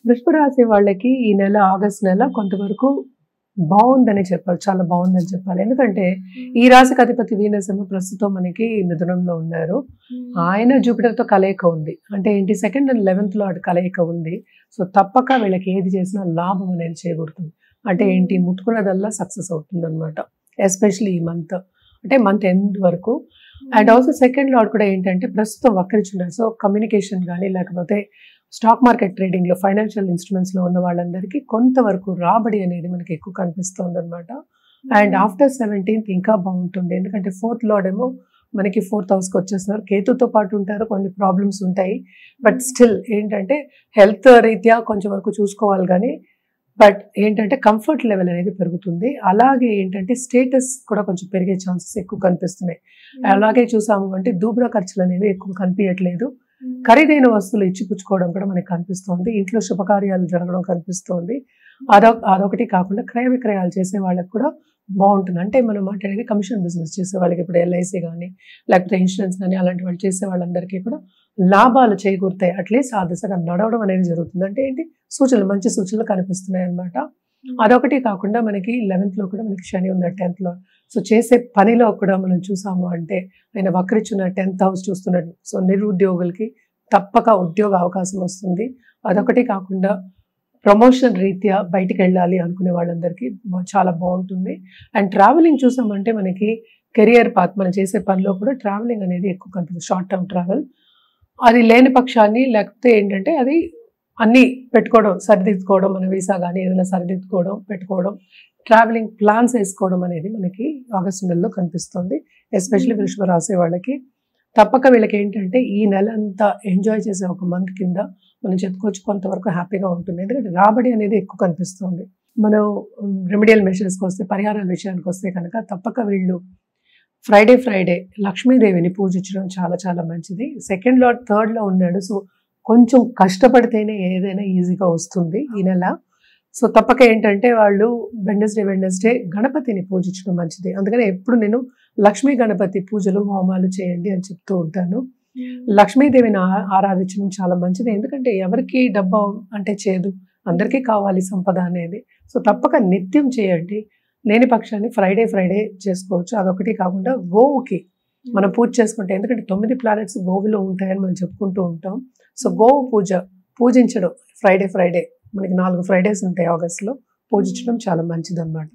వృషభ రాశి వాళ్ళకి ఈ నెల ఆగస్ట్ నెల కొంతవరకు బాగుందని చెప్పాలి. చాలా బాగుందని చెప్పాలి. ఎందుకంటే ఈ రాశికి అధిపతి వీనస్ ఏమో ప్రస్తుతం మనకి మిథునంలో ఉన్నారు. ఆయన జూపిటర్తో కలయిక ఉంది. అంటే ఏంటి, 2nd and 11th లో అటు కలయిక ఉంది. సో తప్పక వీళ్ళకి ఏది చేసినా లాభం అనేది చేకూరుతుంది. అంటే ఏంటి, ముట్టుకున్నదల్లా సక్సెస్ అవుతుంది అనమాట. ఎస్పెషలీ ఈ మంత్, అంటే మంత్ ఎండ్ వరకు. అండ్ ఆల్సో 2nd లార్డ్ కూడా ఏంటంటే ప్రస్తుతం వక్రించున్నారు. సో కమ్యూనికేషన్ కానీ లేకపోతే స్టాక్ మార్కెట్ ట్రేడింగ్లో, ఫైనాన్షియల్ ఇన్స్ట్రుమెంట్స్లో ఉన్న వాళ్ళందరికీ కొంతవరకు రాబడి అనేది మనకి ఎక్కువ కనిపిస్తుంది అనమాట. అండ్ ఆఫ్టర్ 17th ఇంకా బాగుంటుంది. ఎందుకంటే 4th లార్డ్ ఏమో మనకి 4th హౌస్కి వచ్చేస్తున్నారు. కేతుతో పాటు ఉంటారు, కొన్ని ప్రాబ్లమ్స్ ఉంటాయి. బట్ స్టిల్ ఏంటంటే హెల్త్ రీత్యా కొంచెం వరకు చూసుకోవాలి కానీ, బట్ ఏంటంటే కంఫర్ట్ లెవెల్ అనేది పెరుగుతుంది. అలాగే ఏంటంటే స్టేటస్ కూడా కొంచెం పెరిగే ఛాన్సెస్ ఎక్కువ కనిపిస్తున్నాయి. అలాగే చూసాము అంటే దూబ్రా ఖర్చులు అనేవి ఎక్కువ కనిపించట్లేదు. ఖరీదైన వస్తువులు ఇచ్చిపుచ్చుకోవడం కూడా మనకి కనిపిస్తుంది. ఇంట్లో శుభకార్యాలు జరగడం కనిపిస్తుంది. అదొకటి కాకుండా క్రయ విక్రయాలు చేసే వాళ్ళకి కూడా బాగుంటుంది. అంటే మనం మాట్లాడేది కమిషన్ బిజినెస్ చేసే వాళ్ళకి, ఇప్పుడు ఎల్ఐసి కానీ లేకపోతే ఇన్సూరెన్స్ కానీ అలాంటి వాళ్ళు చేసే వాళ్ళందరికీ కూడా లాభాలు చేకూరుతాయి. అట్లీస్ట్ ఆ దిశగా నడవడం అనేది జరుగుతుంది. అంటే ఏంటి, సూచనలు, మంచి సూచనలు కనిపిస్తున్నాయి అనమాట. అదొకటి కాకుండా మనకి 11th లో కూడా మనకి శని ఉన్నాడు, 10th లో. సో చేసే పనిలో కూడా మనం చూసాము అంటే ఆయన వక్రించిన 10th హౌస్ చూస్తున్నాడు. సో నిరుద్యోగులకి తప్పక ఉద్యోగ అవకాశం వస్తుంది. అదొకటి కాకుండా ప్రమోషన్ రీత్యా బయటికి వెళ్ళాలి అనుకునే వాళ్ళందరికీ చాలా బాగుంటుంది. అండ్ ట్రావెలింగ్ చూసామంటే మనకి కెరియర్ పాత్, మనం చేసే పనిలో కూడా ట్రావెలింగ్ అనేది ఎక్కువ కనిపిస్తుంది. షార్ట్ టర్మ్ ట్రావెల్ అది లేని పక్షాన్ని, లేకపోతే ఏంటంటే అది అన్నీ పెట్టుకోవడం, సరిదిద్దుకోవడం, మన వీసా కానీ ఏదైనా సరిదిద్దుకోవడం, పెట్టుకోవడం, ట్రావెలింగ్ ప్లాన్స్ వేసుకోవడం అనేది మనకి ఆగస్టు నెలలో కనిపిస్తుంది. ఎస్పెషల్లీ వృషభ రాశి వాళ్ళకి తప్పక వీళ్ళకి ఏంటంటే ఈ నెల అంతా ఎంజాయ్ చేసే ఒక మంత్ కింద మనం చెప్పుకోవచ్చు. కొంతవరకు హ్యాపీగా ఉంటుంది. ఎందుకంటే రాబడి అనేది ఎక్కువ కనిపిస్తుంది. మనం రెమెడియల్ మెషర్స్కి వస్తే, పరిహారాల విషయానికి వస్తే కనుక తప్పక వీళ్ళు ఫ్రైడే లక్ష్మీదేవిని పూజించడం చాలా చాలా మంచిది. 2nd లార్డ్ 3rd లో ఉన్నాడు. సో కొంచెం కష్టపడితేనే ఏదైనా ఈజీగా వస్తుంది ఈ నెల. సో తప్పక ఏంటంటే వాళ్ళు వెడ్నెస్డే గణపతిని పూజించడం మంచిది. అందుకని ఎప్పుడు నేను లక్ష్మీ గణపతి పూజలు, హోమాలు చేయండి అని చెప్తూ ఉంటాను. లక్ష్మీదేవిని ఆరాధించడం చాలా మంచిది. ఎందుకంటే ఎవరికి డబ్బు అంటే చేదు, అందరికీ కావాలి సంపద అనేది. సో తప్పక నిత్యం చేయండి. లేని పక్షాన్ని ఫ్రైడే చేసుకోవచ్చు. అదొకటి కాకుండా గోవుకి మనం పూజ చేసుకుంటే, ఎందుకంటే 9 ప్లానెట్స్ గోవులో ఉంటాయని మనం చెప్పుకుంటూ ఉంటాం. సో గోవు పూజించడం ఫ్రైడే మనకి 4 ఫ్రైడేస్ ఉంటాయి ఆగస్టులో, పూజించడం చాలా మంచిది అన్నమాట.